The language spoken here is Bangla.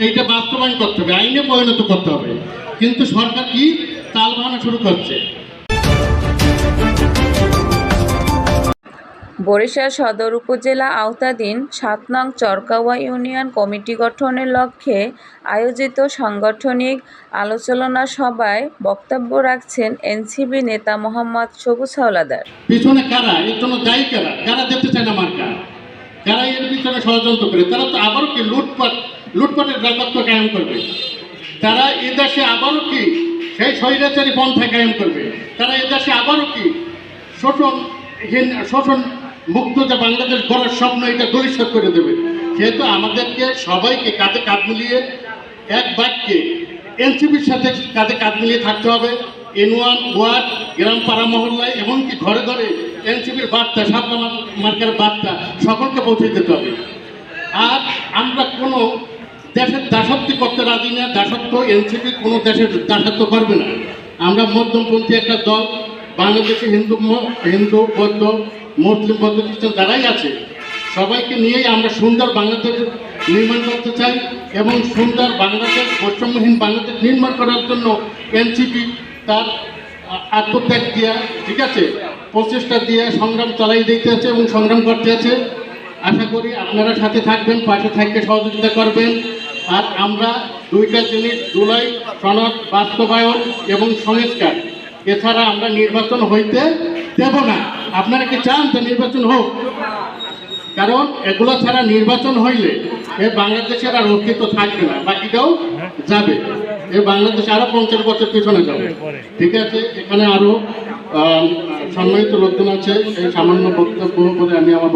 এইটা বাস্তবায়ন করতে হবে, আইনে পরিণত করতে হবে। কিন্তু সরকার কি তাল বাহানা শুরু করছে। বরিশাল সদর উপজেলা আওতাধীন ৭ নং চরকাওয়া ইউনিয়ন কমিটি গঠনের লক্ষ্যে আয়োজিত সাংগঠনিক আলোচনা সভায় বক্তব্য রাখছেন এনসিপি নেতা মোহাম্মদ সবুজ হাওলাদার। পিছনে কারা, এর জন্য দায়ী কারা, কারা যেতে চায় না মার্কা, কারা এর পিছনে ষড়যন্ত্র করে, তারা তো আবারও কি লুটপাটের রাজত্ব কায়েম করবে, তারা এদেশে আবারও কি সেই স্বৈরাচারী পন্থা কায়েম করবে, তারা এদেশে আবারও কি শোষণ মুক্ত যে বাংলাদেশ গড়ার স্বপ্ন এটা দলিত করে দেবে। সেহেতু আমাদেরকে সবাইকে কাঁধে কাঁধ মিলিয়ে এক বাক্যে এনসিপির সাথে কাঁধে কাঁধ মিলিয়ে থাকতে হবে। N1 ওয়ার্ড, গ্রাম, পাড়া, মহল্লায়, এমনকি ঘরে ঘরে এনসিপির বার্তা, সাপলা মার্কার বার্তা সকলকে পৌঁছে দিতে হবে। আর আমরা কোনো দেশের দাসত্ব করতে রাজি না। দাসত্ব এনসিপি কোনো দেশের দাসত্ব করবে না। আমরা মধ্যমপন্থী একটা দল। বাংলাদেশে হিন্দু বৌদ্ধ মুসলিম বৌদ্ধ খ্রিস্টান যারাই আছে সবাইকে নিয়েই আমরা সুন্দর বাংলাদেশ নির্মাণ করতে চাই এবং সুন্দর বাংলাদেশ, বৈষম্যহীন বাংলাদেশ নির্মাণ করার জন্য এনসিপি তার আত্মত্যাগ দিয়া, ঠিক আছে, প্রচেষ্টা দিয়ে সংগ্রাম চালাই দিতে আছে এবং সংগ্রাম করতে আছে। আশা করি আপনারা সাথে থাকবেন, পাশে থাকতে সহযোগিতা করবেন। আর আমরা দুইটা জিনিস, জুলাই সনদ বাস্তবায়ন এবং সংস্কার, এছাড়া আমরা নির্বাচন হইতে দেব না। আপনারা কি চান যে নির্বাচন হোক? কারণ এগুলো ছাড়া নির্বাচন হইলে এ বাংলাদেশের আর অস্তিত্ব থাকবে না, বাকিটাও যাবে। এ বাংলাদেশ আরো 50 বছর পিছনে যাবে। ঠিক আছে, এখানে আরো সম্মানিত লোকজন আছে। এই সামান্য বক্তব্য করে আমি আমার